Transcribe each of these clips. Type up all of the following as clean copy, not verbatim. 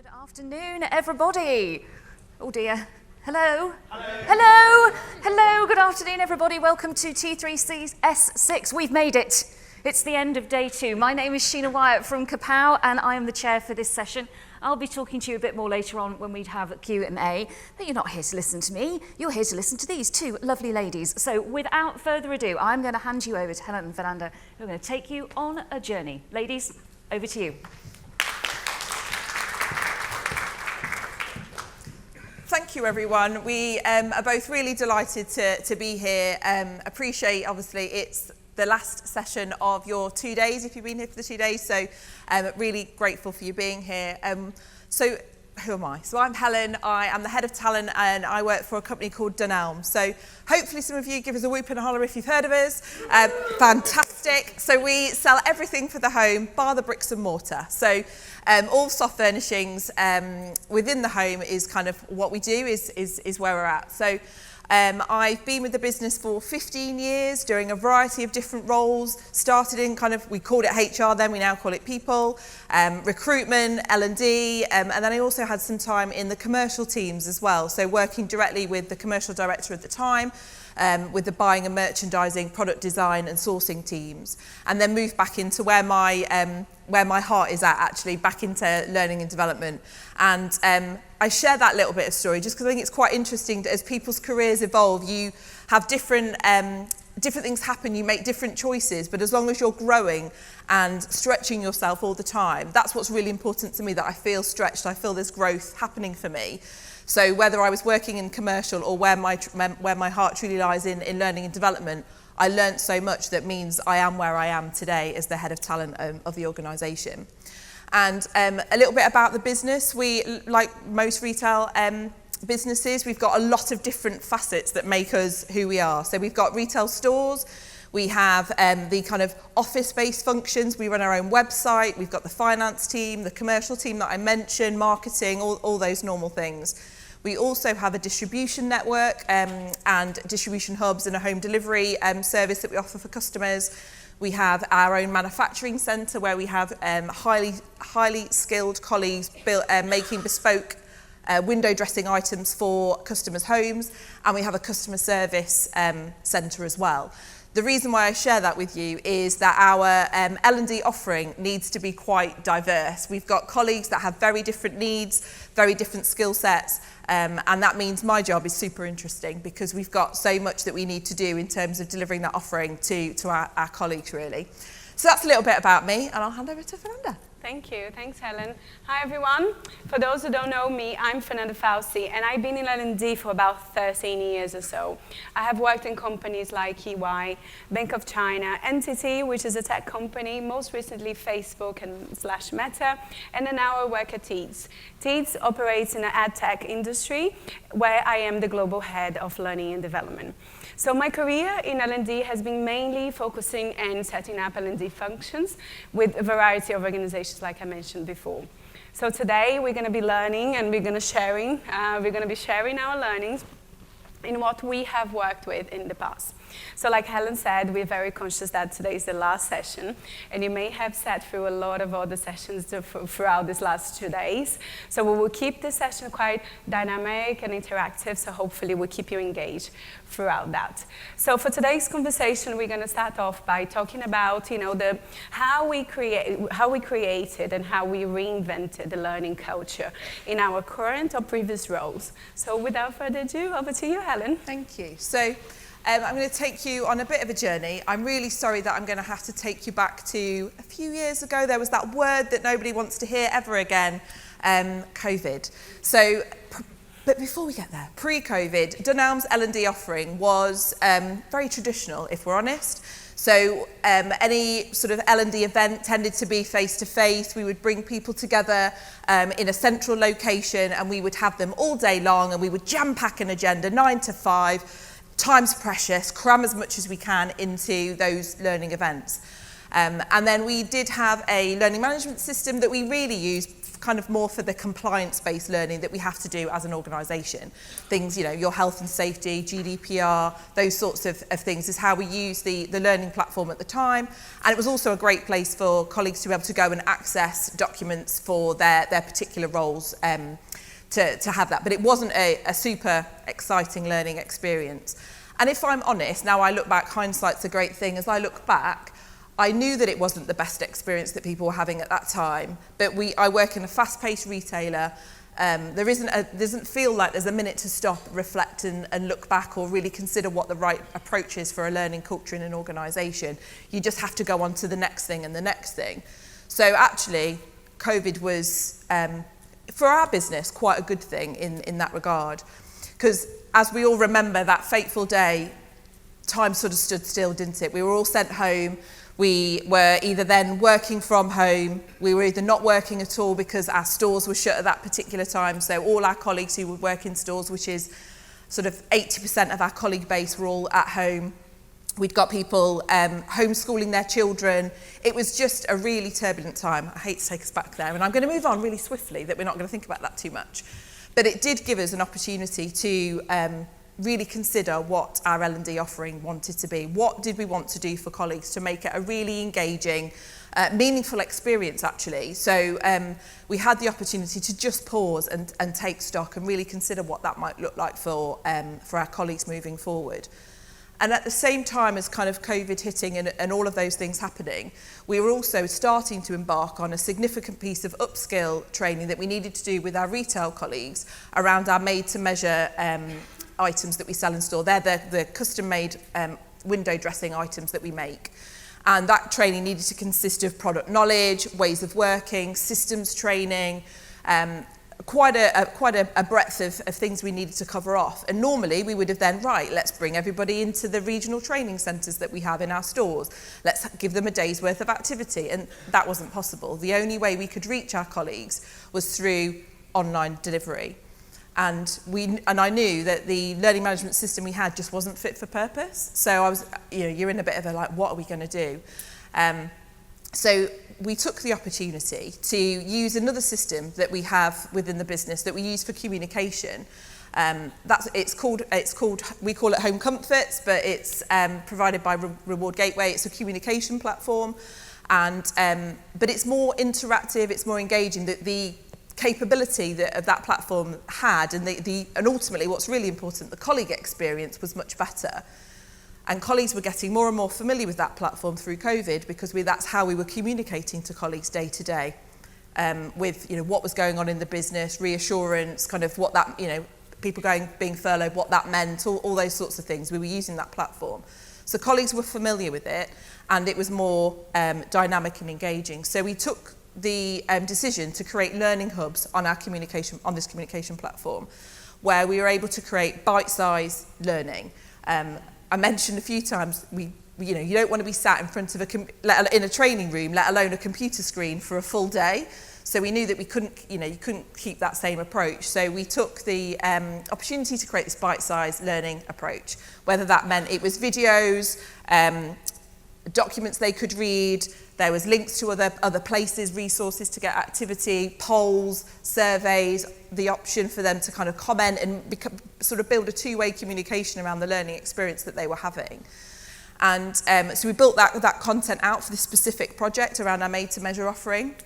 Good afternoon, everybody. Oh dear. Hello. Hello. Hello. Good afternoon, everybody. Welcome to T3CS6. We've made it. It's the end of day 2. My name is Sheena Wyatt from Kapow, and I am the chair for this session. I'll be talking to you a bit more later on when we have a Q&A, but you're not here to listen to me. You're here to listen to these two lovely ladies. So without further ado, I'm going to hand you over to Helen and Fernanda, who are going to take you on a journey. Ladies, over to you. Thank you, everyone. We are both really delighted to be here. Appreciate, obviously, it's the last session of your 2 days, if you've been here for the 2 days, so really grateful for you being here. So who am I? So I'm Helen, I am the head of talent, and I work for a company called Dunelm. So hopefully some of you give us a whoop and a holler if you've heard of us. Fantastic. So we sell everything for the home, bar the bricks and mortar. So all soft furnishings within the home is kind of what we do, is where we're at. So I've been with the business for 15 years, doing a variety of different roles. Started in we called it HR then, we now call it people, recruitment, L&D, and then I also had some time in the commercial teams as well. So working directly with the commercial director at the time, with the buying and merchandising, product design and sourcing teams, and then moved back into where my heart is at, actually, back into learning and development. And I share that little bit of story just because I think it's quite interesting that as people's careers evolve, you have different things happen, you make different choices, but as long as you're growing and stretching yourself all the time, that's what's really important to me, that I feel stretched, I feel there's growth happening for me. So whether I was working in commercial or where my heart truly lies in learning and development, I learned so much that means I am where I am today as the head of talent of the organisation. And a little bit about the business. We, like most retail businesses, we've got a lot of different facets that make us who we are. So we've got retail stores, we have the kind of office-based functions, we run our own website, we've got the finance team, the commercial team that I mentioned, marketing, all those normal things. We also have a distribution network and distribution hubs and a home delivery service that we offer for customers. We have our own manufacturing centre where we have highly skilled colleagues making bespoke window dressing items for customers' homes, and we have a customer service centre as well. The reason why I share that with you is that our L&D offering needs to be quite diverse. We've got colleagues that have very different needs, very different skill sets, and that means my job is super interesting because we've got so much that we need to do in terms of delivering that offering to our colleagues, really. So that's a little bit about me, and I'll hand over to Fernanda. Thank you. Thanks, Helen. Hi, everyone. For those who don't know me, I'm Fernanda Fauci, and I've been in L&D for about 13 years or so. I have worked in companies like EY, Bank of China, NTT, which is a tech company, most recently Facebook and /Meta, and then now I work at Teads. Teads operates in the ad tech industry, where I am the global head of learning and development. So my career in L&D has been mainly focusing and setting up L&D functions with a variety of organizations, like I mentioned before. So today we're going to be learning and we're going to be sharing our learnings in what we have worked with in the past. So like Helen said, we're very conscious that today is the last session, and you may have sat through a lot of other sessions throughout these last 2 days. So we will keep this session quite dynamic and interactive, so hopefully we'll keep you engaged throughout that. So for today's conversation, we're going to start off by talking about, how we created and how we reinvented the learning culture in our current or previous roles. So without further ado, over to you, Helen. Thank you. So I'm going to take you on a bit of a journey. I'm really sorry that I'm going to have to take you back to a few years ago. There was that word that nobody wants to hear ever again, COVID. So, but before we get there, pre-COVID, Dunelm's L&D offering was very traditional, if we're honest. So any sort of L&D event tended to be face-to-face. We would bring people together in a central location, and we would have them all day long, and we would jam-pack an agenda, 9 to 5, time's precious, cram as much as we can into those learning events. And then we did have a learning management system that we really used kind of more for the compliance-based learning that we have to do as an organisation. Things, you know, your health and safety, GDPR, those sorts of things is how we used the learning platform at the time. And it was also a great place for colleagues to be able to go and access documents for their particular roles to have that. But it wasn't a super exciting learning experience. And if I'm honest, now I look back, hindsight's a great thing. As I look back, I knew that it wasn't the best experience that people were having at that time, but I work in a fast-paced retailer. There doesn't feel like there's a minute to stop, reflect and look back or really consider what the right approach is for a learning culture in an organisation. You just have to go on to the next thing and the next thing. So actually, COVID was, for our business, quite a good thing in that regard. Because as we all remember, that fateful day, time sort of stood still, didn't it? We were all sent home. We were either then working from home, we were either not working at all because our stores were shut at that particular time. So all our colleagues who would work in stores, which is sort of 80% of our colleague base, were all at home. We'd got people homeschooling their children. It was just a really turbulent time. I hate to take us back there. And I'm going to move on really swiftly, that we're not going to think about that too much. But it did give us an opportunity to really consider what our L&D offering wanted to be. What did we want to do for colleagues to make it a really engaging, meaningful experience, actually? So we had the opportunity to just pause and take stock and really consider what that might look like for our colleagues moving forward. And at the same time as kind of COVID hitting and all of those things happening, we were also starting to embark on a significant piece of upskill training that we needed to do with our retail colleagues around our made-to-measure items that we sell in store. They're the custom-made window dressing items that we make. And that training needed to consist of product knowledge, ways of working, systems training, quite a breadth of things we needed to cover off. And normally we would have then, right, let's bring everybody into the regional training centres that we have in our stores. Let's give them a day's worth of activity. And that wasn't possible. The only way we could reach our colleagues was through online delivery. And I knew that the learning management system we had just wasn't fit for purpose. So I was, you're in a bit of a like, what are we going to do? So we took the opportunity to use another system that we have within the business that we use for communication. We call it Home Comforts, but it's provided by Reward Gateway. It's a communication platform, but it's more interactive. It's more engaging. The capability that platform had, and ultimately what's really important, the colleague experience was much better. And colleagues were getting more and more familiar with that platform through COVID because that's how we were communicating to colleagues day to day, with what was going on in the business, reassurance, kind of what that, people being furloughed, what that meant, all those sorts of things. We were using that platform. So colleagues were familiar with it, and it was more dynamic and engaging. So we took the decision to create learning hubs on this communication platform, where we were able to create bite-sized learning. I mentioned a few times, you don't want to be sat in front of in a training room, let alone a computer screen for a full day. So we knew that we couldn't, you couldn't keep that same approach. So we took the opportunity to create this bite-sized learning approach, whether that meant it was videos, documents they could read. There was links to other places, resources to get activity, polls, surveys, the option for them to kind of comment and sort of build a two-way communication around the learning experience that they were having. And so we built that content out for this specific project around our made-to-measure offering.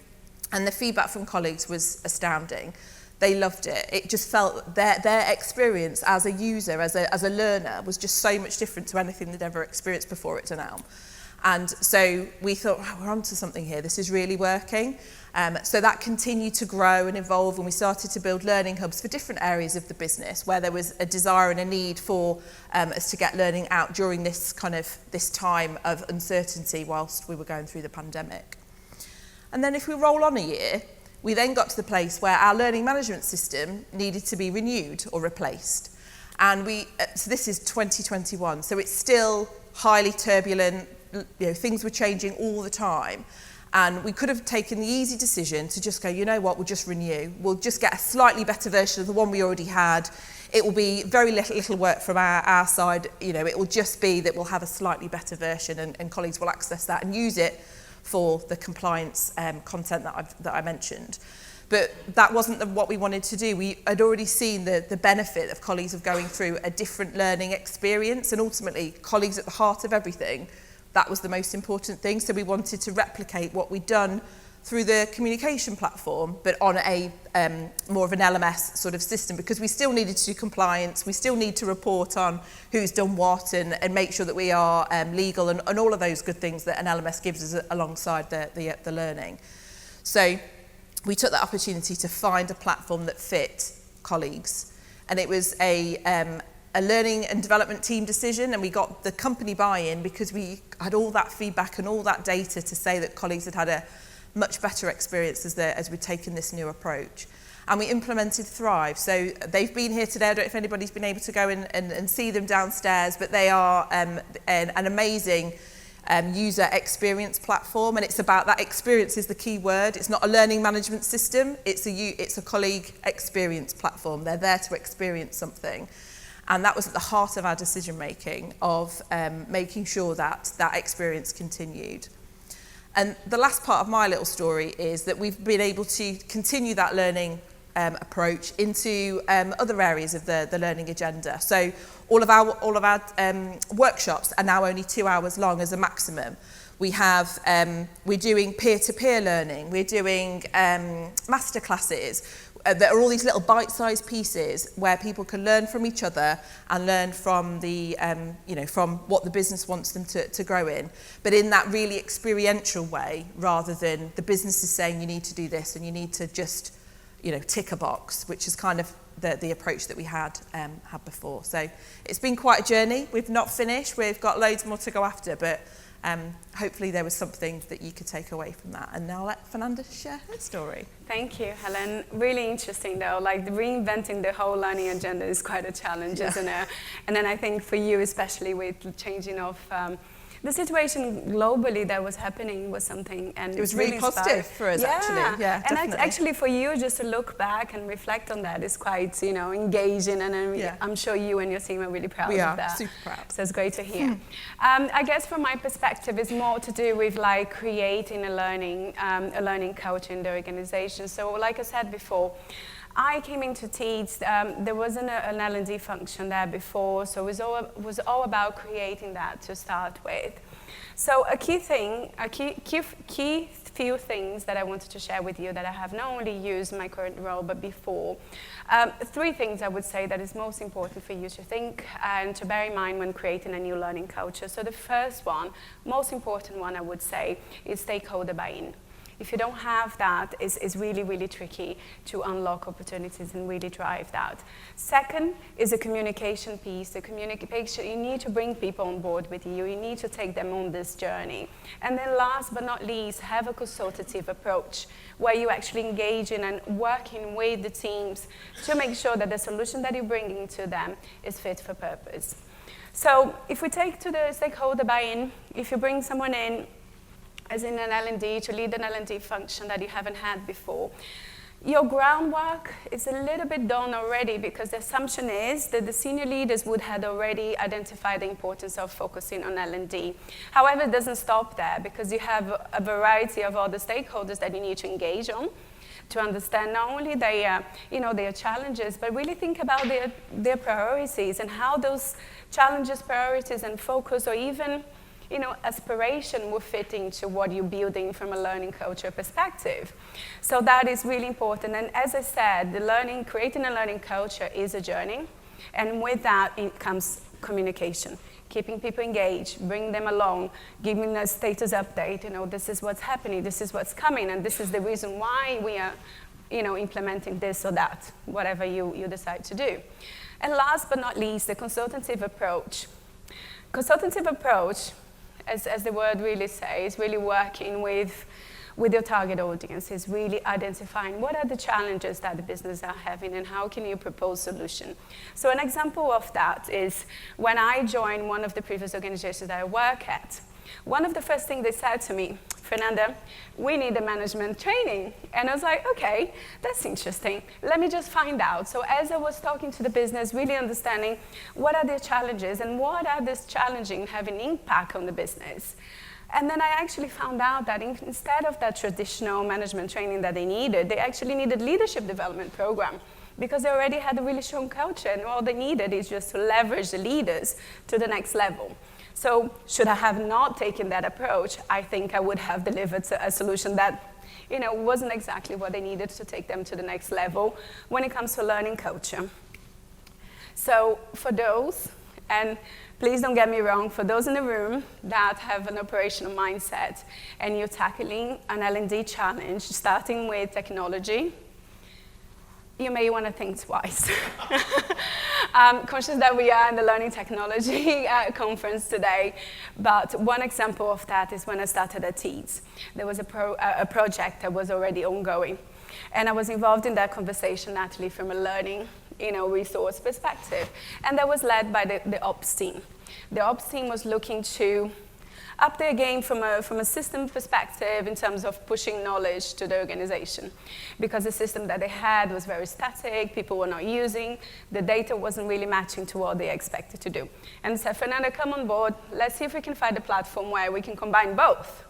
And the feedback from colleagues was astounding. They loved it. It just felt their experience as a user, as a learner, was just so much different to anything they'd ever experienced before at Denelm. And so we thought, we're onto something here. This is really working. So that continued to grow and evolve, and we started to build learning hubs for different areas of the business where there was a desire and a need for us to get learning out during this time of uncertainty whilst we were going through the pandemic. And then if we roll on a year, we then got to the place where our learning management system needed to be renewed or replaced. And so this is 2021, so it's still highly turbulent. Things were changing all the time, and we could have taken the easy decision to just go, you know what, we'll just renew. We'll just get a slightly better version of the one we already had. it will be very little work from our side. It will just be that we'll have a slightly better version, and colleagues will access that and use it for the compliance content that I mentioned. But that wasn't what we wanted to do. We had already seen the benefit of colleagues of going through a different learning experience, and ultimately colleagues at the heart of everything. That was the most important thing. So we wanted to replicate what we'd done through the communication platform, but on a more of an LMS sort of system, because we still needed to do compliance, we still need to report on who's done what, and make sure that we are legal, and all of those good things that an LMS gives us alongside the learning. So we took that opportunity to find a platform that fit colleagues, and it was a learning and development team decision, and we got the company buy-in because we had all that feedback and all that data to say that colleagues had a much better experience as we'd taken this new approach. And we implemented Thrive. So they've been here today. I don't know if anybody's been able to go and see them downstairs, but they are an amazing user experience platform, and it's about that experience is the key word. It's not a learning management system, it's a colleague experience platform. They're there to experience something. And that was at the heart of our decision making of making sure that experience continued. And the last part of my little story is that we've been able to continue that learning approach into other areas of the learning agenda. So all of our workshops are now only 2 hours long as a maximum. We're doing peer-to-peer learning. We're doing masterclasses. There are all these little bite-sized pieces where people can learn from each other and learn from from what the business wants them to grow in, but in that really experiential way, rather than the business is saying you need to do this and you need to just tick a box, which is kind of the approach that we had before. So it's been quite a journey. We've not finished. We've got loads more to go after, but hopefully there was something that you could take away from that. And now I'll let Fernanda share her story. Thank you, Helen. Really interesting though, like reinventing the whole learning agenda is quite a challenge, isn't it? And then I think for you, especially with changing of the situation globally that was happening was something, and it was really positive for us, actually. Yeah, and definitely. Actually for you, just to look back and reflect on that is quite, engaging, and I'm sure you and your team are really proud of that. We are super proud. So it's great to hear. I guess from my perspective, it's more to do with like creating a learning culture in the organization. So like I said before, I came into Teeds, there wasn't an L&D function there before, so it was all about creating that to start with. So a key few things that I wanted to share with you that I have not only used in my current role, but before. 3 things I would say that is most important for you to think and to bear in mind when creating a new learning culture. So the first one, most important one I would say, is stakeholder buy-in. If you don't have that, it's really, really tricky to unlock opportunities and really drive that. Second is a communication piece. The communication, you need to bring people on board with you. You need to take them on this journey. And then last but not least, have a consultative approach where you actually engage in and working with the teams to make sure that the solution that you're bringing to them is fit for purpose. So if we take to the stakeholder buy-in, if you bring someone in, as in an L&D, to lead an L&D function that you haven't had before, your groundwork is a little bit done already, because the assumption is that the senior leaders would have already identified the importance of focusing on L&D. However, it doesn't stop there, because you have a variety of other stakeholders that you need to engage on to understand not only their challenges, but really think about their priorities and how those challenges, priorities, and focus, or even aspiration will fit into what you're building from a learning culture perspective. So that is really important. And as I said, creating a learning culture is a journey. And with that, it comes communication, keeping people engaged, bring them along, giving a status update. This is what's happening, this is what's coming, and this is the reason why we are, implementing this or that, whatever you decide to do. And last but not least, the consultative approach. Consultative approach, as the word really says, really working with your target audience, is really identifying what are the challenges that the business are having and how can you propose solution. So an example of that is when I joined one of the previous organizations that I work at, one of the first things they said to me, Fernanda, we need a management training. And I was like, okay, that's interesting. Let me just find out. So as I was talking to the business, really understanding what are their challenges and what are these challenging having impact on the business. And then I actually found out that instead of that traditional management training that they needed, they actually needed leadership development program because they already had a really strong culture and all they needed is just to leverage the leaders to the next level. So should I have not taken that approach, I think I would have delivered a solution that wasn't exactly what they needed to take them to the next level when it comes to learning culture. So for those, and please don't get me wrong, for those in the room that have an operational mindset and you're tackling an L&D challenge starting with technology, you may want to think twice. Conscious that we are in the Learning Technology conference today, but one example of that is when I started at Teeds. There was a project that was already ongoing, and I was involved in that conversation naturally from a learning resource perspective, and that was led by the ops team. The ops team was looking to up their game from a system perspective in terms of pushing knowledge to the organization. Because the system that they had was very static, people were not using, the data wasn't really matching to what they expected to do. And said, Fernanda, come on board, let's see if we can find a platform where we can combine both.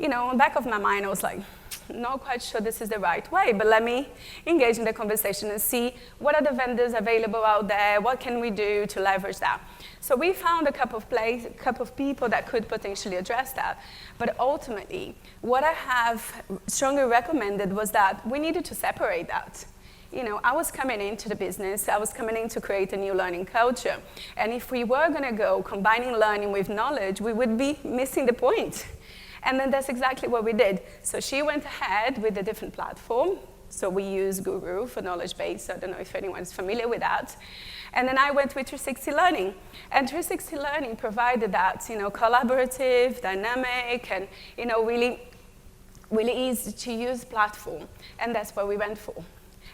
On the back of my mind, I was like, not quite sure this is the right way, but let me engage in the conversation and see what are the vendors available out there, what can we do to leverage that. So we found a couple of people that could potentially address that. But ultimately, what I have strongly recommended was that we needed to separate that. I was coming into the business, I was coming in to create a new learning culture. And if we were going to go combining learning with knowledge, we would be missing the point. And then that's exactly what we did. So she went ahead with a different platform. So we use Guru for knowledge base. I don't know if anyone's familiar with that. And then I went with 360 Learning. And 360 Learning provided that, collaborative, dynamic, and, really, really easy to use platform. And that's what we went for.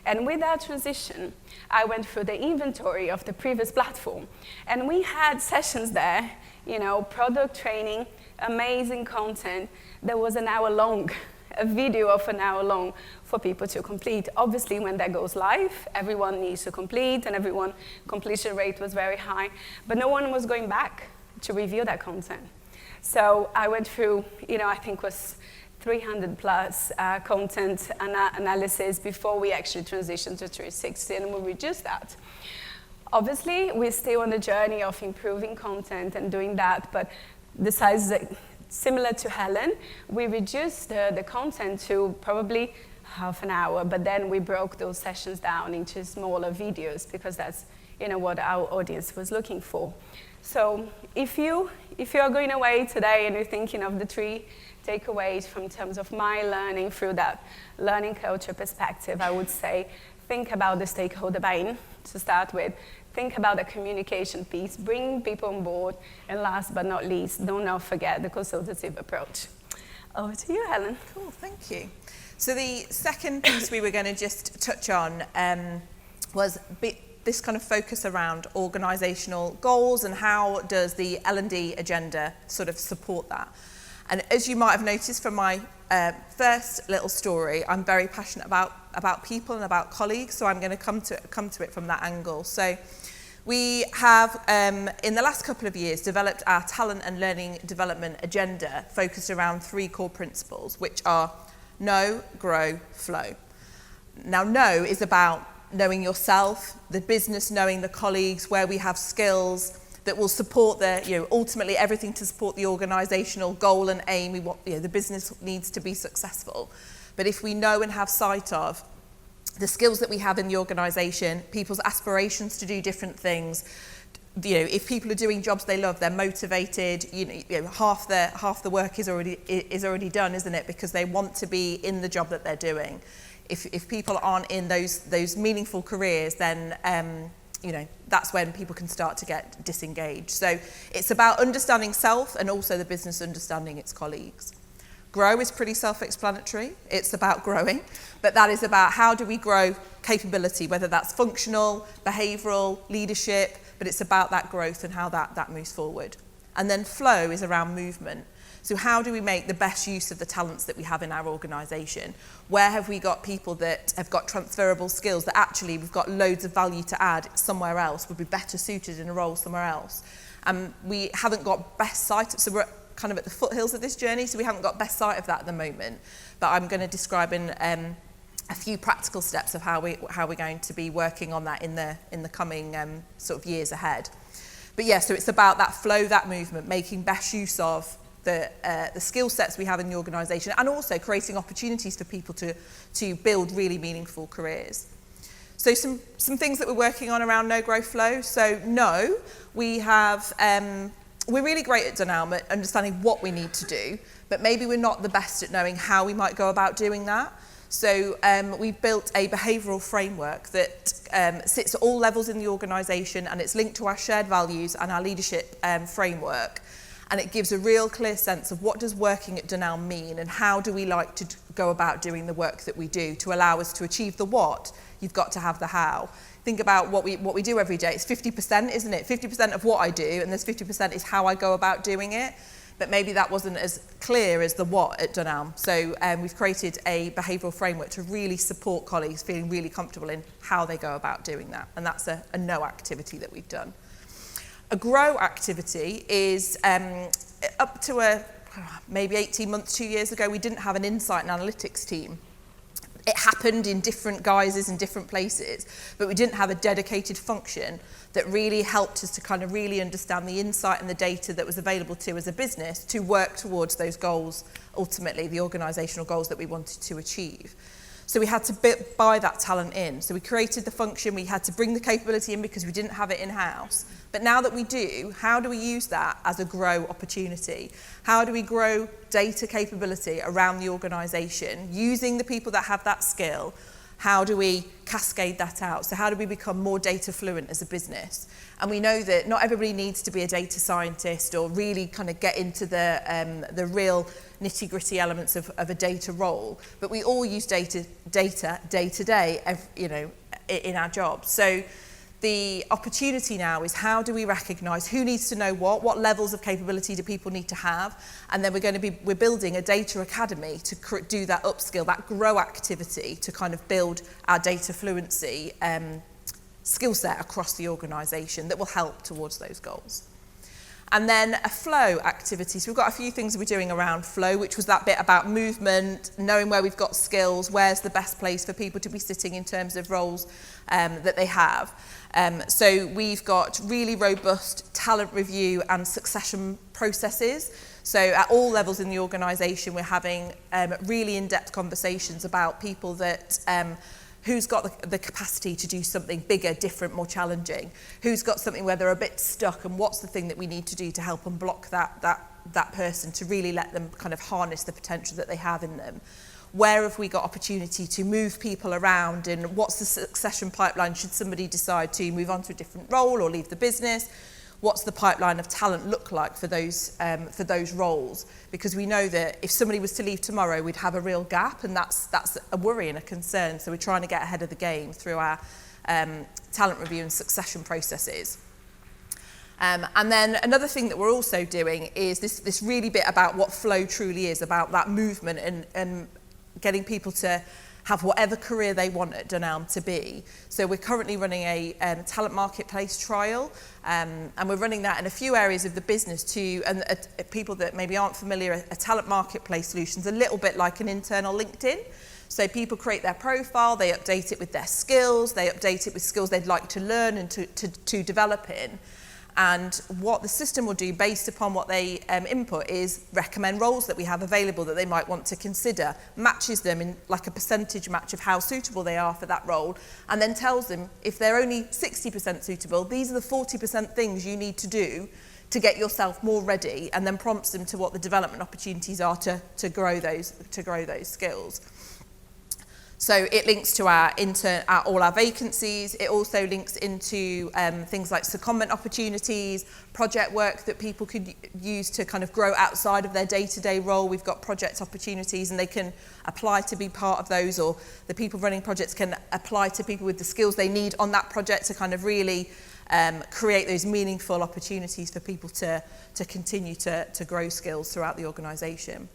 And with that transition, I went through the inventory of the previous platform. And we had sessions there, product training, amazing content that was an hour long, a video of an hour long for people to complete. Obviously, when that goes live, everyone needs to complete, and everyone completion rate was very high, but no one was going back to review that content. So I went through, I think was 300 plus content analysis before we actually transitioned to 360, and we reduced that. Obviously, we're still on the journey of improving content and doing that, but besides, similar to Helen, we reduced the content to probably half an hour, but then we broke those sessions down into smaller videos because that's what our audience was looking for. So if you are going away today and you're thinking of the 3 takeaways from terms of my learning through that learning culture perspective, I would say think about the stakeholder buy-in to start with. Think about the communication piece, bring people on board, and last but not least, do not forget the consultative approach. Over to you, Helen. Cool, thank you. So the second piece we were going to just touch on was this kind of focus around organisational goals and how does the L&D agenda sort of support that. And as you might have noticed from my first little story, I'm very passionate about people and about colleagues, so I'm going to come to it from that angle. So we have, in the last couple of years, developed our talent and learning development agenda focused around 3 core principles, which are know, grow, flow. Now, know is about knowing yourself, the business knowing the colleagues, where we have skills that will support ultimately everything to support the organisational goal and aim. The business needs to be successful. But if we know and have sight of the skills that we have in the organisation, people's aspirations to do different things, if people are doing jobs they love, they're motivated, half the work is already done, isn't it? Because they want to be in the job that they're doing. If people aren't in those meaningful careers, then that's when people can start to get disengaged. So it's about understanding self and also the business understanding its colleagues. Grow is pretty self-explanatory. It's about growing, but that is about how do we grow capability, whether that's functional, behavioural, leadership, but it's about that growth and how that moves forward. And then flow is around movement. So how do we make the best use of the talents that we have in our organisation? Where have we got people that have got transferable skills that actually we've got loads of value to add somewhere else, would be better suited in a role somewhere else? We haven't got best sight, so we're kind of at the foothills of this journey, so we haven't got best sight of that at the moment. But I'm going to describe in a few practical steps of how we're going to be working on that in the coming sort of years ahead. But yeah, so it's about that flow, that movement, making best use of the skill sets we have in the organisation, and also creating opportunities for people to build really meaningful careers. So some things that we're working on around no growth flow. So we have we're really great at Dunelm at understanding what we need to do, but maybe we're not the best at knowing how we might go about doing that. So we've built a behavioural framework that sits at all levels in the organisation, and it's linked to our shared values and our leadership framework. And it gives a real clear sense of what does working at Dunelm mean, and how do we like to go about doing the work that we do to allow us to achieve the what. You've got to have the how. Think about what we do every day. It's 50%, isn't it? 50% of what I do, and there's 50% is how I go about doing it. But maybe that wasn't as clear as the what at Dunelm. So we've created a behavioural framework to really support colleagues feeling really comfortable in how they go about doing that. And that's a no activity that we've done. A grow activity is up to maybe 18 months, 2 years ago, we didn't have an insight and analytics team. It happened in different guises in different places, but we didn't have a dedicated function that really helped us to kind of really understand the insight and the data that was available to as a business to work towards those goals, ultimately the organisational goals that we wanted to achieve. So we had to buy that talent in. So we created the function, we had to bring the capability in because we didn't have it in-house. But now that we do, how do we use that as a grow opportunity? How do we grow data capability around the organisation using the people that have that skill? How do we cascade that out? So how do we become more data fluent as a business? And we know that not everybody needs to be a data scientist or really kind of get into the real nitty-gritty elements of a data role, but we all use data day to day, in our jobs. So the opportunity now is how do we recognise who needs to know what levels of capability do people need to have, and then we're building a data academy to do that upskill, that grow activity to kind of build our data fluency skill set across the organisation that will help towards those goals. And then a flow activity. So we've got a few things we're doing around flow, which was that bit about movement, knowing where we've got skills, where's the best place for people to be sitting in terms of roles that they have. So we've got really robust talent review and succession processes. So at all levels in the organisation, we're having really in-depth conversations about people that who's got the capacity to do something bigger, different, more challenging? Who's got something where they're a bit stuck, and what's the thing that we need to do to help unblock that person, to really let them kind of harness the potential that they have in them? Where have we got opportunity to move people around, and what's the succession pipeline should somebody decide to move on to a different role or leave the business? What's the pipeline of talent look like for those roles? Because we know that if somebody was to leave tomorrow, we'd have a real gap, and that's a worry and a concern. So we're trying to get ahead of the game through our talent review and succession processes. And then another thing that we're also doing is this really bit about what flow truly is, about that movement and getting people to have whatever career they want at Dunelm to be. So we're currently running a talent marketplace trial, and we're running that in a few areas of the business too. And people that maybe aren't familiar, a talent marketplace solution is a little bit like an internal LinkedIn. So people create their profile, they update it with their skills, they update it with skills they'd like to learn and to develop in. And what the system will do based upon what they input is recommend roles that we have available that they might want to consider, matches them in like a percentage match of how suitable they are for that role, and then tells them if they're only 60% suitable, these are the 40% things you need to do to get yourself more ready, and then prompts them to what the development opportunities are to grow those skills. So it links to all our vacancies. It also links into things like secondment opportunities, project work that people could use to kind of grow outside of their day-to-day role. We've got project opportunities, and they can apply to be part of those, or the people running projects can apply to people with the skills they need on that project to kind of really create those meaningful opportunities for people to continue to grow skills throughout the organisation.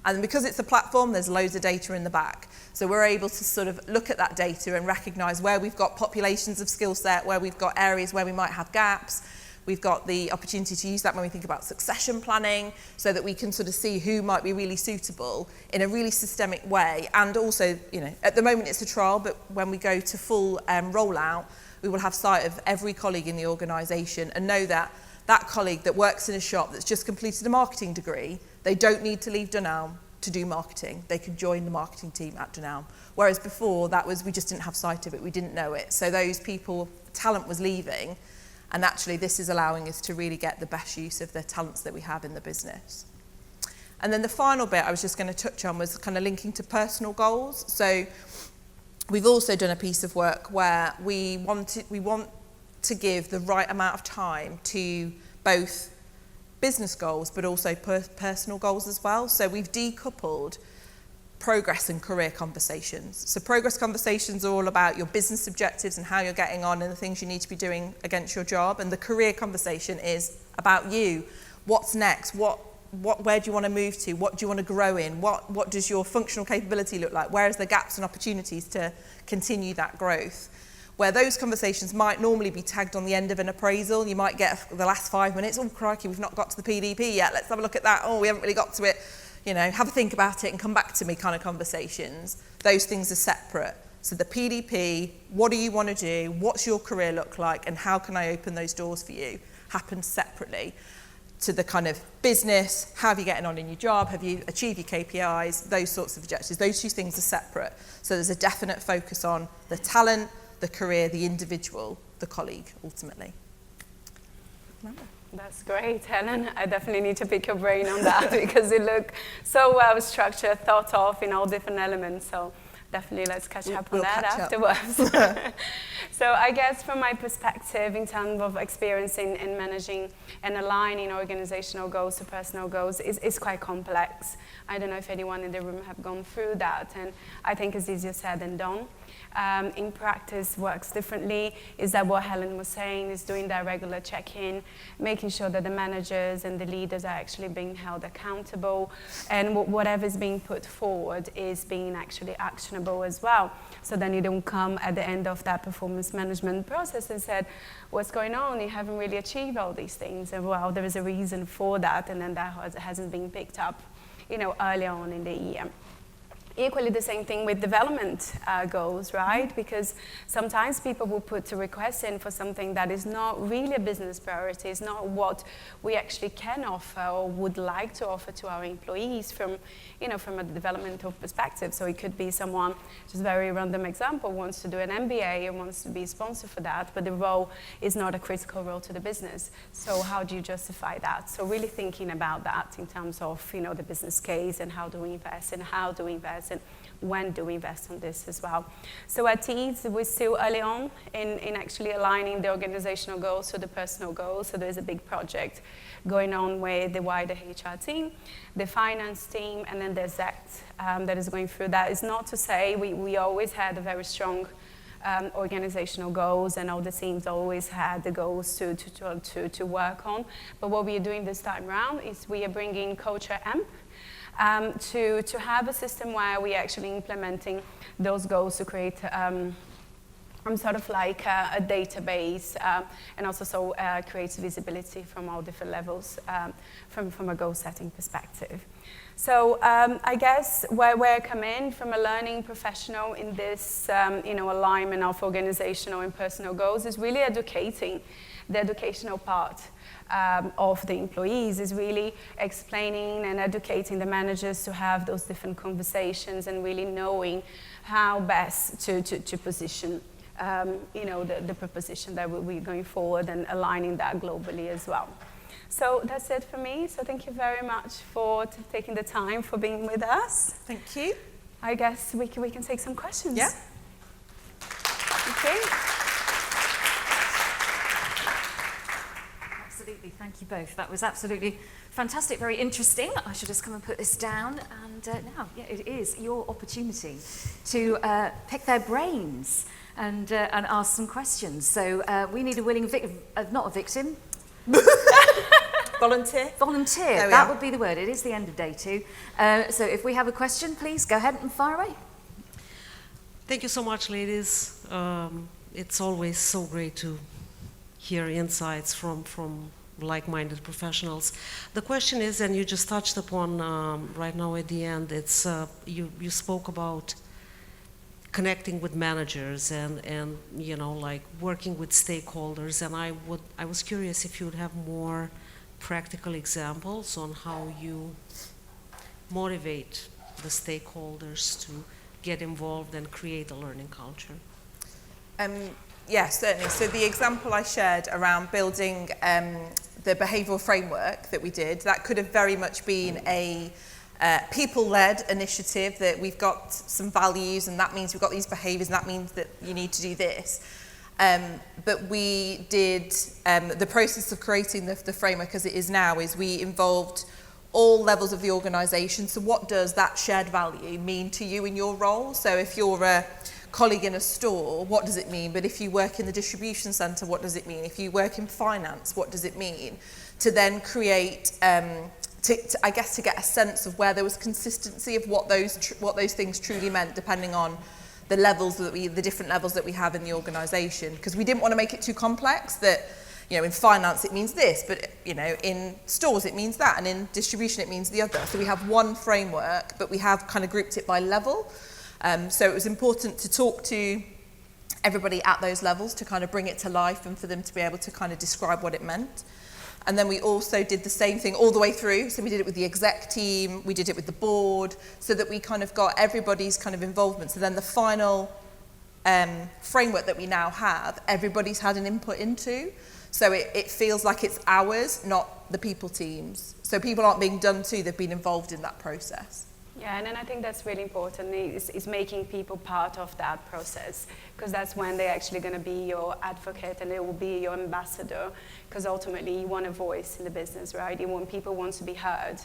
And because it's a platform, there's loads of data in the back. So we're able to sort of look at that data and recognise where we've got populations of skill set, where we've got areas where we might have gaps. We've got the opportunity to use that when we think about succession planning, so that we can sort of see who might be really suitable in a really systemic way. And also, you know, at the moment it's a trial, but when we go to full rollout, we will have sight of every colleague in the organisation and know that that colleague that works in a shop that's just completed a marketing degree, they don't need to leave Dunelm to do marketing. They could join the marketing team at Dunelm. Whereas before, that was, we just didn't have sight of it, we didn't know it. So those people, talent was leaving, and actually this is allowing us to really get the best use of the talents that we have in the business. And then the final bit I was just going to touch on was kind of linking to personal goals. So we've also done a piece of work where we want to give the right amount of time to both business goals but also personal goals as well. So we've decoupled progress and career conversations. So progress conversations are all about your business objectives and how you're getting on and the things you need to be doing against your job, and the career conversation is about you. What's next? Where do you want to move to? What do you want to grow in? What does your functional capability look like? Where is the gaps and opportunities to continue that growth? Where those conversations might normally be tagged on the end of an appraisal. You might get the last 5 minutes, oh crikey, we've not got to the PDP yet, let's have a look at that, oh we haven't really got to it, you know, have a think about it and come back to me kind of conversations. Those things are separate. So the PDP, what do you want to do, what's your career look like, and how can I open those doors for you, happens separately to the kind of business, how are you getting on in your job, have you achieved your KPIs, those sorts of objectives. Those two things are separate. So there's a definite focus on the talent, the career, the individual, the colleague, ultimately. That's great, Helen. I definitely need to pick your brain on that because it looked so well structured, thought of in all different elements. So definitely let's catch up on that afterwards. So I guess from my perspective, in terms of experience in managing and aligning organizational goals to personal goals, is quite complex. I don't know if anyone in the room have gone through that, and I think it's easier said than done. In practice works differently. Is that what Helen was saying, is doing that regular check-in, making sure that the managers and the leaders are actually being held accountable, and whatever is being put forward is being actually actionable as well. So then you don't come at the end of that performance management process and said, what's going on? You haven't really achieved all these things. And well, there is a reason for that, and then that hasn't been picked up, you know, earlier on in the year. Equally the same thing with development goals, right? Because sometimes people will put a request in for something that is not really a business priority, it's not what we actually can offer or would like to offer to our employees from, you know, from a developmental perspective. So it could be someone, just very random example, wants to do an MBA and wants to be a sponsor for that, but the role is not a critical role to the business. So how do you justify that? So really thinking about that in terms of, you know, the business case and how do we invest and how do we invest and when do we invest on this as well. So at Teeds, we're still early on in actually aligning the organizational goals to the personal goals. So there's a big project going on with the wider HR team, the finance team, and then there's that is going through that. It's not to say we always had a very strong organizational goals, and all the teams always had the goals to work on. But what we are doing this time around is we are bringing Culture AMP to have a system where we're actually implementing those goals to create sort of like a database, and also so creates visibility from all different levels from a goal setting perspective. So I guess where I come in from a learning professional in this alignment of organizational and personal goals is really educating the educational part of the employees, is really explaining and educating the managers to have those different conversations and really knowing how best to position the proposition that we're going forward and aligning that globally as well. So that's it for me. So thank you very much for taking the time for being with us. Thank you. I guess we can take some questions. Yeah. Okay. Absolutely, thank you both. That was absolutely fantastic, very interesting. I should just come and put this down. And now, yeah, it is your opportunity to pick their brains and ask some questions. So we need a willing victim, not a victim. Volunteer. Volunteer, that would be the word. It is the end of day 2. So if we have a question, please go ahead and fire away. Thank you so much, ladies. It's always so great to hear insights from like-minded professionals. The question is, and you just touched upon right now at the end, it's you spoke about connecting with managers and you know, like working with stakeholders, and I was curious if you would have more practical examples on how you motivate the stakeholders to get involved and create a learning culture. Yes, certainly. So the example I shared around building the behavioural framework that we did, that could have very much been a people-led initiative, that we've got some values and that means we've got these behaviours and that means that you need to do this. But we did, the process of creating the framework as it is now is we involved all levels of the organisation. So what does that shared value mean to you in your role? So if you're a colleague in a store, what does it mean? But if you work in the distribution centre, what does it mean? If you work in finance, what does it mean? To then create, I guess, to get a sense of where there was consistency of what those things truly meant, depending on the levels that the different levels that we have in the organisation. Because we didn't want to make it too complex that, you know, in finance it means this, but, you know, in stores it means that, and in distribution it means the other. So we have one framework, but we have kind of grouped it by level. So it was important to talk to everybody at those levels to kind of bring it to life and for them to be able to kind of describe what it meant. And then we also did the same thing all the way through. So we did it with the exec team, we did it with the board, so that we kind of got everybody's kind of involvement. So then the final framework that we now have, everybody's had an input into. So it feels like it's ours, not the people teams. So people aren't being done to, they've been involved in that process. Yeah, and then I think that's really important, is making people part of that process, because that's when they're actually going to be your advocate and they will be your ambassador, because ultimately you want a voice in the business, right? People want to be heard.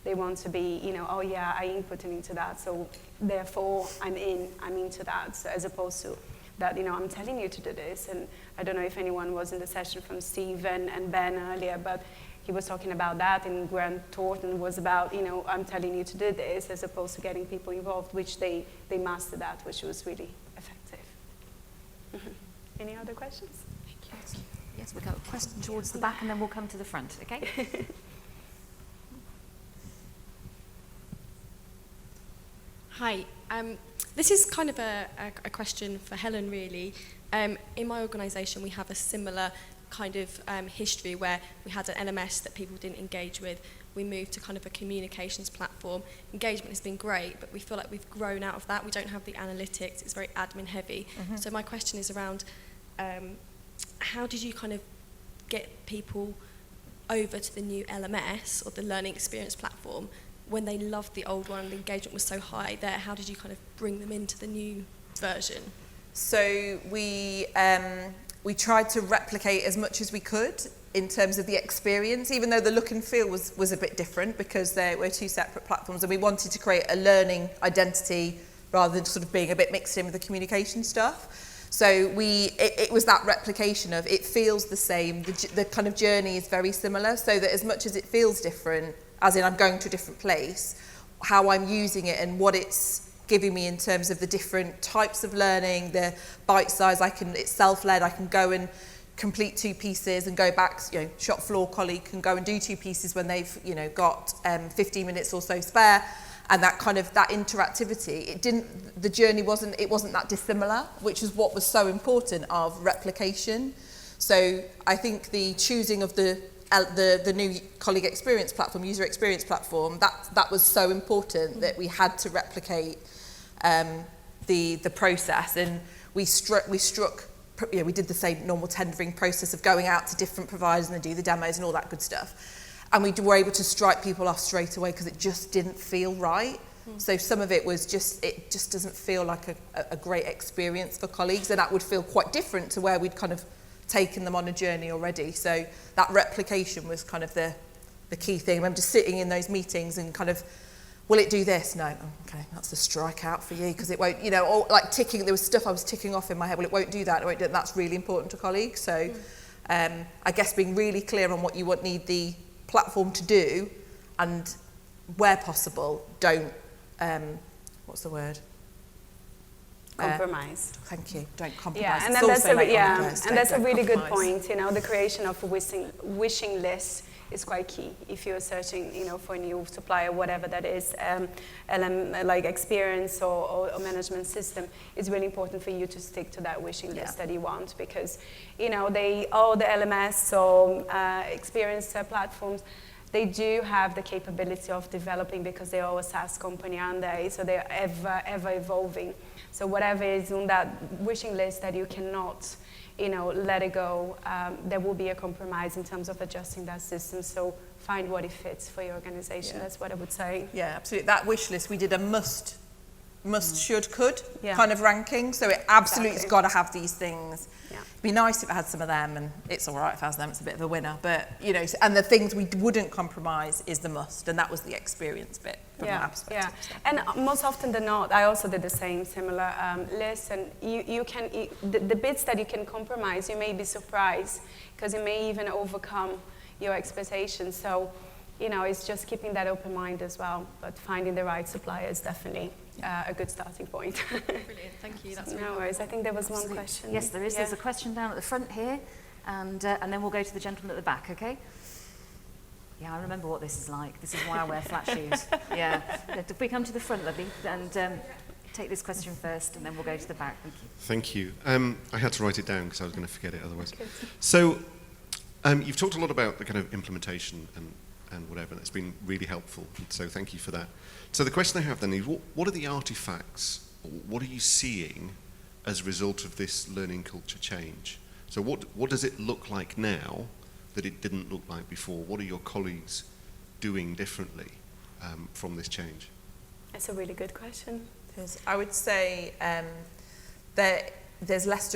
They want to be, you know, oh yeah, I inputted into that, so therefore I'm into that, so as opposed to that, you know, I'm telling you to do this. And I don't know if anyone was in the session from Steve and Ben earlier, but he was talking about that, and Grant Thornton was about, you know, I'm telling you to do this, as opposed to getting people involved, which they mastered that, which was really effective. Mm-hmm. Any other questions? Thank you. Yes, we've got a question towards the back and then we'll come to the front, okay? Hi. This is kind of a question for Helen, really. In my organisation, we have a similar kind of history where we had an LMS that people didn't engage with. We moved to kind of a communications platform. Engagement has been great, but we feel like we've grown out of that. We don't have the analytics. It's very admin heavy. Mm-hmm. So my question is around how did you kind of get people over to the new LMS or the learning experience platform when they loved the old one and the engagement was so high there? How did you kind of bring them into the new version? So we tried to replicate as much as we could in terms of the experience, even though the look and feel was a bit different because they were two separate platforms, and we wanted to create a learning identity rather than sort of being a bit mixed in with the communication stuff. So it was that replication of it feels the same, the kind of journey is very similar, so that as much as it feels different, as in I'm going to a different place, how I'm using it and what it's giving me in terms of the different types of learning, the bite size, it's self-led, I can go and complete 2 pieces and go back, you know, shop floor colleague can go and do 2 pieces when they've, you know, got 15 minutes or so spare, and that kind of, that interactivity, the journey wasn't that dissimilar, which is what was so important of replication. So I think the choosing of the new colleague experience platform, user experience platform, that was so important that we had to replicate the process, and we did the same normal tendering process of going out to different providers and do the demos and all that good stuff, and we were able to strike people off straight away because it just didn't feel right. So some of it was it just doesn't feel like a great experience for colleagues, and that would feel quite different to where we'd kind of taken them on a journey already. So that replication was kind of the key thing. I remember just sitting in those meetings and kind of, will it do this? No. Oh, okay, that's the strikeout for you, because it won't, you know, or like ticking, there was stuff I was ticking off in my head, well, it won't do that, it won't do that. That's really important to colleagues. So I guess being really clear on what you need the platform to do, and where possible, don't, what's the word? Compromise. Thank you. Don't compromise. Yeah, and it's then that's also a, late yeah, on the list. and that's a Don't really good compromise. point. You know, the creation of a wishing list is quite key if you're searching, you know, for a new supplier, whatever that is, like experience or management system. It's really important for you to stick to that wishing list that you want, because, you know, all the LMS or experience platforms, they do have the capability of developing, because they're all a SaaS company, aren't they? So they're ever evolving. So whatever is on that wishing list that you cannot, you know, let it go, there will be a compromise in terms of adjusting that system. So find what it fits for your organization. Yeah. That's what I would say. Yeah, absolutely. That wish list, we did a must, should, could Yeah. kind of ranking. So it absolutely has Exactly. got to have these things. Yeah. It'd be nice if it had some of them, and it's all right if it has them, it's a bit of a winner. But, you know, and the things we wouldn't compromise is the must, and that was the experience bit from my perspective. Yeah. And most often than not, I also did the same similar list, and you can, the bits that you can compromise, you may be surprised, because it may even overcome your expectations. So, you know, it's just keeping that open mind as well, but finding the right supplier is definitely a good starting point. Brilliant, thank you. That's really No worries. I think there was Absolutely. one question. Yes, there is. Yeah. There's a question down at the front here, and then we'll go to the gentleman at the back, okay? Yeah, I remember what this is like. This is why I wear flat shoes. Yeah. If we come to the front, lovely, and take this question first, and then we'll go to the back. Thank you. Thank you. I had to write it down because I was going to forget it otherwise. So you've talked a lot about the kind of implementation and whatever, and it's been really helpful, so thank you for that. So the question I have then is, what are the artifacts, or what are you seeing as a result of this learning culture change? So what does it look like now that it didn't look like before? What are your colleagues doing differently from this change? That's a really good question. I would say that there's less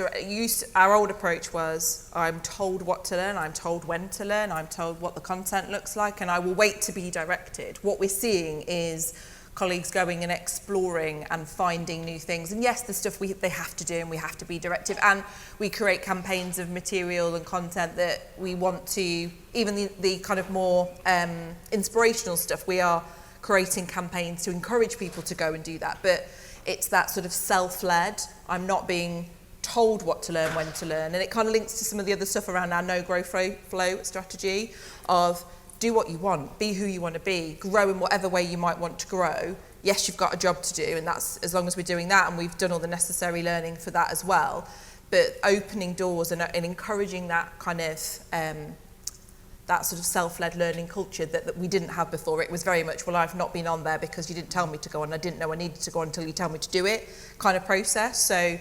our old approach was, I'm told what to learn, I'm told when to learn, I'm told what the content looks like, and I will wait to be directed. What we're seeing is colleagues going and exploring and finding new things. And yes, the stuff they have to do, and we have to be directive, and we create campaigns of material and content that we want to, even the kind of more inspirational stuff, we are creating campaigns to encourage people to go and do that. But it's that sort of self-led. I'm not being told what to learn, when to learn. And it kind of links to some of the other stuff around our no-grow flow strategy of do what you want, be who you want to be, grow in whatever way you might want to grow. Yes, you've got a job to do, and that's as long as we're doing that, and we've done all the necessary learning for that as well. But opening doors and encouraging that kind of that sort of self-led learning culture that we didn't have before. It was very much, well, I've not been on there because you didn't tell me to go on. I didn't know I needed to go on until you tell me to do it kind of process. So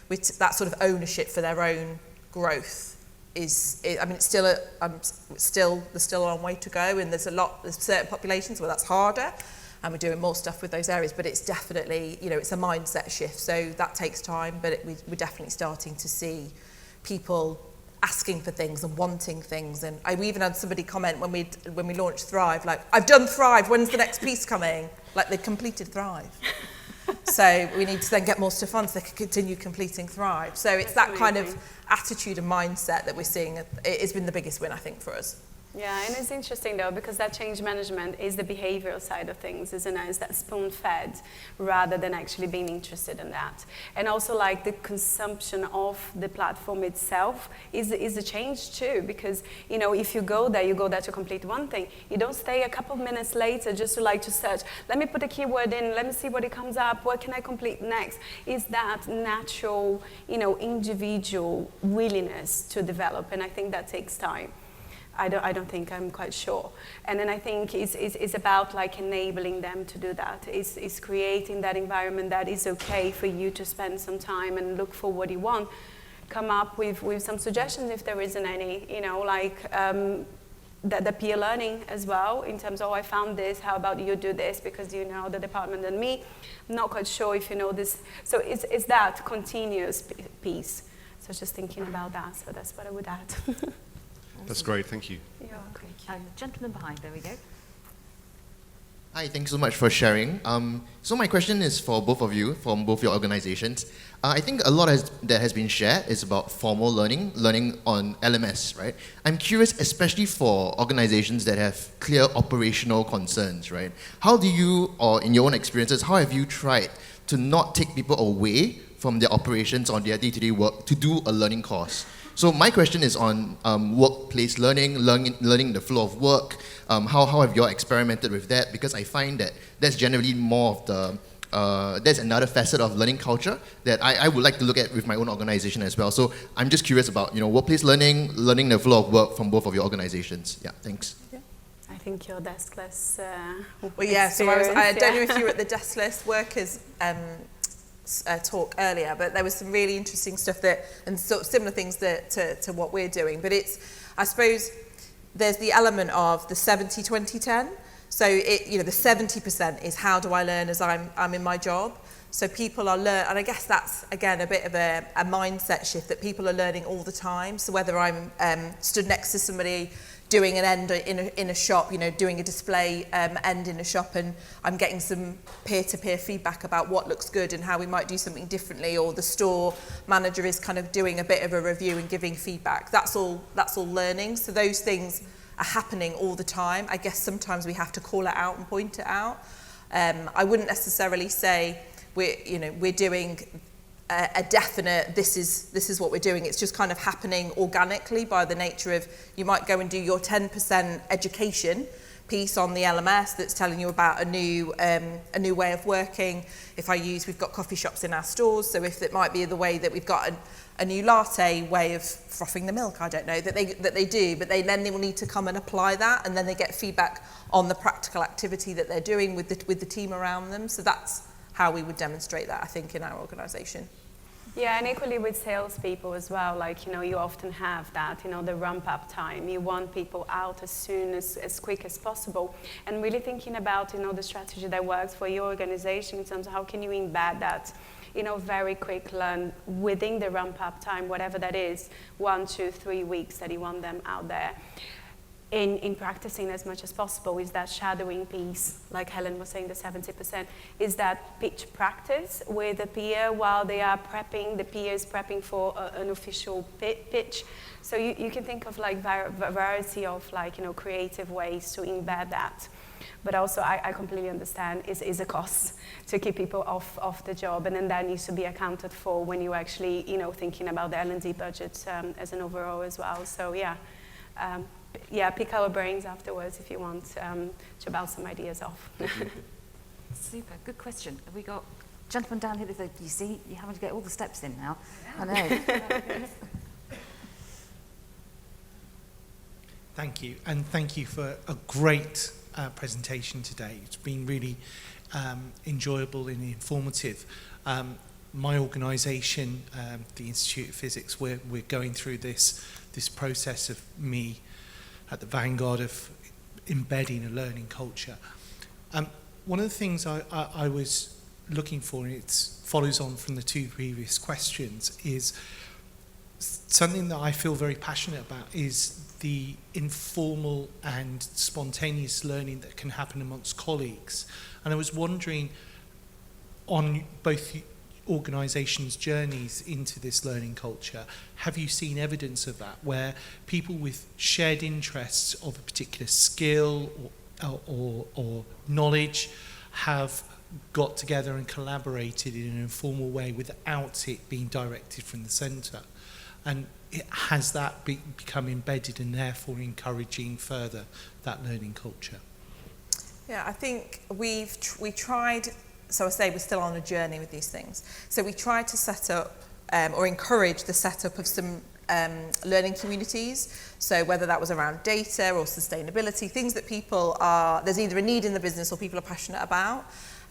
with that sort of ownership for their own growth it's still there's still a long way to go, and there's certain populations where that's harder, and we're doing more stuff with those areas, but it's definitely, you know, it's a mindset shift. So that takes time, but we're definitely starting to see people asking for things and wanting things. And we even had somebody comment when we launched Thrive, like, I've done Thrive, when's the next piece coming? Like, they'd completed Thrive. So we need to then get more stuff on so they can continue completing Thrive. So it's that kind of attitude and mindset that we're seeing. It's been the biggest win, I think, for us. Yeah, and it's interesting though, because that change management is the behavioral side of things, isn't it? It's that spoon-fed rather than actually being interested in that. And also, like, the consumption of the platform itself is a change too, because, you know, if you go there to complete one thing. You don't stay a couple of minutes later just to search. Let me put a keyword in, let me see what it comes up, what can I complete next? Is that natural, you know, individual willingness to develop, and I think that takes time. I don't think, I'm quite sure. And then I think it's about, like, enabling them to do that. It's creating that environment that is okay for you to spend some time and look for what you want. Come up with some suggestions if there isn't any, you know, like the peer learning as well, in terms of, oh, I found this, how about you do this, because you know the department than me. I'm not quite sure if you know this. So it's that continuous piece. So just thinking about that, so that's what I would add. That's great, thank you. You're welcome. The gentleman behind, there we go. Hi, thanks so much for sharing. So my question is for both of you, from both your organizations. I think a lot that has been shared is about formal learning on LMS, right? I'm curious, especially for organizations that have clear operational concerns, right? How do you, or in your own experiences, how have you tried to not take people away from their operations on their day-to-day work to do a learning course? So my question is on workplace learning the flow of work. How have you all experimented with that? Because I find that that's generally more of the, there's another facet of learning culture that I would like to look at with my own organization as well. So I'm just curious about, workplace learning the flow of work from both of your organizations. Yeah, thanks. I think your deskless Well, yeah, so I don't know experience, if you were at the deskless workers talk earlier, but there was some really interesting stuff and sort of similar things to what we're doing. But I suppose there's the element of the 70-20-10. So the 70% is how do I learn as I'm in my job. So people are and I guess that's again a bit of a mindset shift, that people are learning all the time. So whether I'm stood next to somebody doing an end in a shop, doing a display end in a shop, and I'm getting some peer-to-peer feedback about what looks good and how we might do something differently, or the store manager is kind of doing a bit of a review and giving feedback. That's all learning. So those things are happening all the time. I guess sometimes we have to call it out and point it out. I wouldn't necessarily say we're doing a definite this is what we're doing. It's just kind of happening organically by the nature of, you might go and do your 10% education piece on the LMS that's telling you about a new way of working. We've got coffee shops in our stores, so if it might be the way that we've got a new latte way of frothing the milk, I don't know, that they do, but then they will need to come and apply that, and then they get feedback on the practical activity that they're doing with the team around them. So that's how we would demonstrate that, I think, in our organisation. Yeah, and equally with salespeople as well, you often have that, the ramp-up time. You want people out as quick as possible. And really thinking about, the strategy that works for your organization in terms of how can you embed that, very quick learn within the ramp-up time, whatever that is, 1, 2, 3 weeks that you want them out there. In practicing as much as possible is that shadowing piece, like Helen was saying, the 70%, is that pitch practice with the peer while they are prepping, the peer is prepping for an official pitch. So you can think of variety of creative ways to embed that. But also I completely understand is a cost to keep people off the job, and then that needs to be accounted for when you're actually thinking about the L&D budget as an overall as well. So pick our brains afterwards if you want to bounce some ideas off. Super, good question. Have we got gentleman down here? You see, you're having to get all the steps in now. I know. Thank you, and thank you for a great presentation today. It's been really enjoyable and informative. My organisation, the Institute of Physics, we're going through this process of me at the vanguard of embedding a learning culture. One of the things I was looking for, and it follows on from the 2 previous questions, is something that I feel very passionate about is the informal and spontaneous learning that can happen amongst colleagues. And I was wondering, on both organisations' journeys into this learning culture, have you seen evidence of that, where people with shared interests of a particular skill or knowledge have got together and collaborated in an informal way without it being directed from the centre? And has that become embedded and therefore encouraging further that learning culture? Yeah, I think we tried. So I say we're still on a journey with these things. So we tried to set up or encourage the setup of some learning communities. So whether that was around data or sustainability, things that there's either a need in the business or people are passionate about.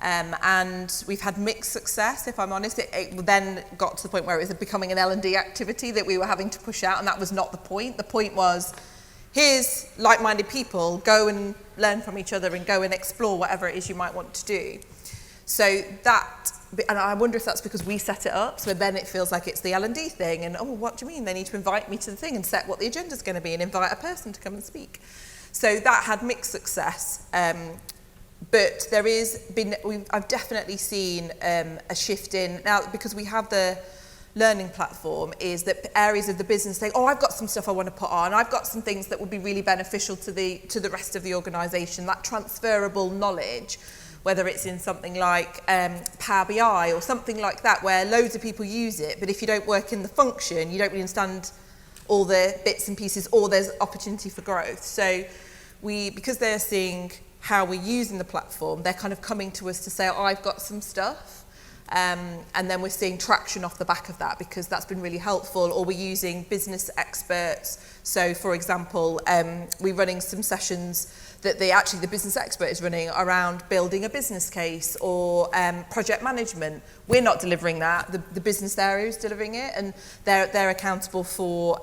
And we've had mixed success, if I'm honest. It then got to the point where it was becoming an L&D activity that we were having to push out, and that was not the point. The point was, here's like-minded people, go and learn from each other and go and explore whatever it is you might want to do. So that and I wonder if that's because we set it up, so then it feels like it's the L&D thing, and oh, what do you mean? They need to invite me to the thing and set what the agenda's going to be and invite a person to come and speak. So that had mixed success, but there is been, I've definitely seen a shift in, now because we have the learning platform, is that areas of the business say, oh, I've got some stuff I want to put on, I've got some things that would be really beneficial to the rest of the organisation, that transferable knowledge, whether it's in something like Power BI or something like that, where loads of people use it, but if you don't work in the function, you don't really understand all the bits and pieces, or there's opportunity for growth. So because they're seeing how we're using the platform, they're kind of coming to us to say, oh, I've got some stuff. And then we're seeing traction off the back of that, because that's been really helpful. Or we're using business experts. So, for example, we're running some sessions that the business expert is running around building a business case or project management. We're not delivering that. The business area is delivering it, and they're accountable for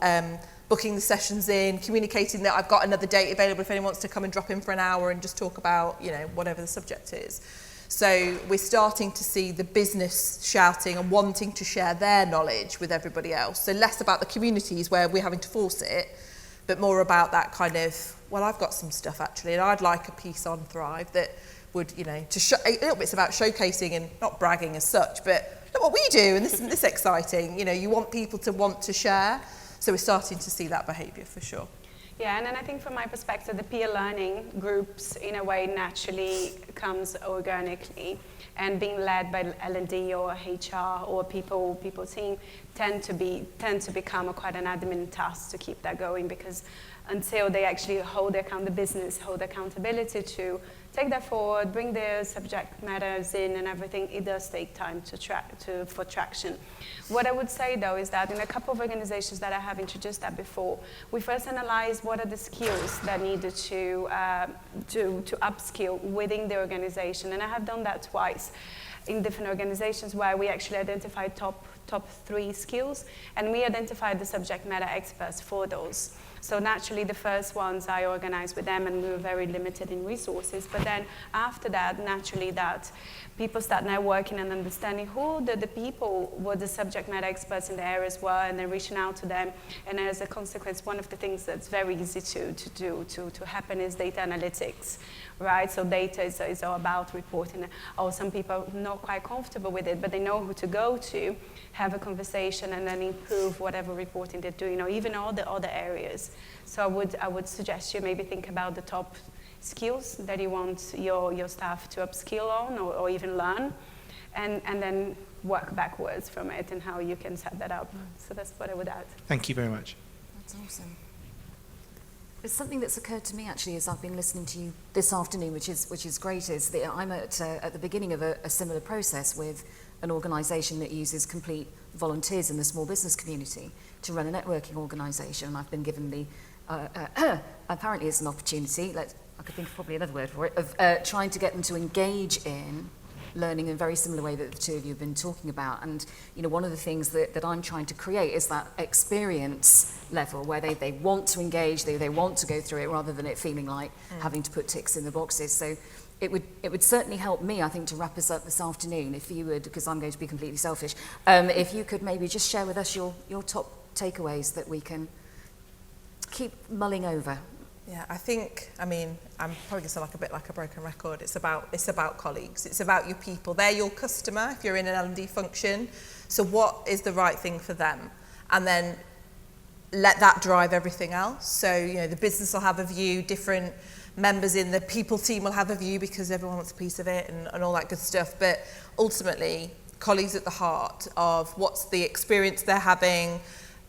booking the sessions in, communicating that I've got another date available if anyone wants to come and drop in for an hour and just talk about, whatever the subject is. So we're starting to see the business shouting and wanting to share their knowledge with everybody else. So less about the communities where we're having to force it, but more about that kind of, well, I've got some stuff actually, and I'd like a piece on Thrive that would, to show, a little bit's about showcasing and not bragging as such, but look what we do, and this is exciting. You want people to want to share. So we're starting to see that behaviour for sure. Yeah, and then I think from my perspective, the peer learning groups, in a way, naturally comes organically. And being led by L&D or HR or people team tend to become quite an admin task to keep that going, because until they actually hold the business hold accountability to take that forward, bring their subject matters in and everything, it does take time for traction. What I would say though is that in a couple of organizations that I have introduced that before, we first analyzed what are the skills that needed to upskill within the organization, and I have done that twice in different organizations where we actually identified top 3 skills, and we identified the subject matter experts for those. So naturally, the first ones I organized with them, and we were very limited in resources. But then after that, naturally, that people start networking and understanding who the people were the subject matter experts in the areas were, and then reaching out to them. And as a consequence, one of the things that's very easy to happen is data analytics, right? So data is all about reporting. Oh, some people are not quite comfortable with it, but they know who to go to, have a conversation, and then improve whatever reporting they're doing, or even all the other areas. So I would suggest you maybe think about the top skills that you want your staff to upskill on or even learn, and then work backwards from it and how you can set that up. So that's what I would add. Thank you very much. That's awesome. There's something that's occurred to me actually as I've been listening to you this afternoon, which is great, is that I'm at the beginning of a similar process with an organisation that uses complete volunteers in the small business community to run a networking organisation. I've been given the, apparently it's an opportunity, I could think of probably another word for it, of trying to get them to engage in learning in a very similar way that the two of you have been talking about. And one of the things that I'm trying to create is that experience level where they want to engage, they want to go through it, rather than it feeling like having to put ticks in the boxes. So it would certainly help me, I think, to wrap us up this afternoon, if you would, because I'm going to be completely selfish, if you could maybe just share with us your top takeaways that we can keep mulling over. Yeah, I'm probably going to sound like a bit like a broken record. It's about colleagues. It's about your people. They're your customer if you're in an L&D function. So what is the right thing for them? And then let that drive everything else. So, the business will have a view, different members in the people team will have a view because everyone wants a piece of it and all that good stuff. But ultimately, colleagues at the heart of what's the experience they're having,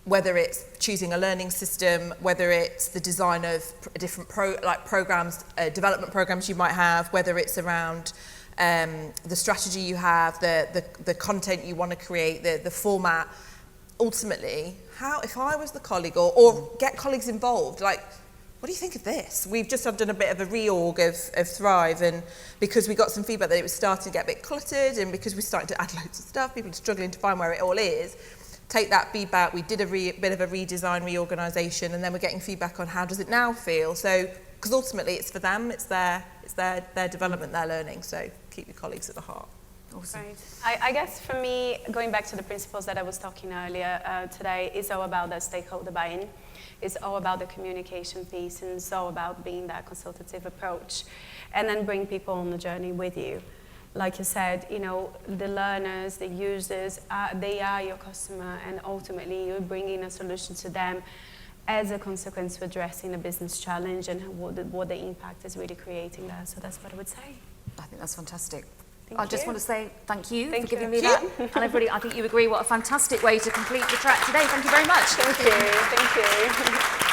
whether it's choosing a learning system, whether it's the design of different programs, development programs you might have, whether it's around the strategy you have, the content you want to create, the format. Ultimately, if I was the colleague, or get colleagues involved, what do you think of this? We've just done a bit of a reorg of Thrive, and because we got some feedback that it was starting to get a bit cluttered, and because we're starting to add loads of stuff, people are struggling to find where it all is. Take that feedback, we did a bit of a redesign, reorganisation, and then we're getting feedback on how does it now feel. So, because ultimately it's for them, it's their development, their learning, so keep your colleagues at the heart. Awesome. Right. I guess for me, going back to the principles that I was talking earlier today, it's all about the stakeholder buy-in. It's all about the communication piece, and it's all about being that consultative approach, and then bring people on the journey with you. Like you said, you know, the learners, the users, they are your customer, and ultimately you're bringing a solution to them as a consequence of addressing a business challenge and what the impact is really creating there. So that's what I would say. I think that's fantastic. Thank I just you. want to say thank you Thank for giving you. me that. And everybody, I think you agree what a fantastic way to complete the track today. Thank you very much. Thank you. Thank you.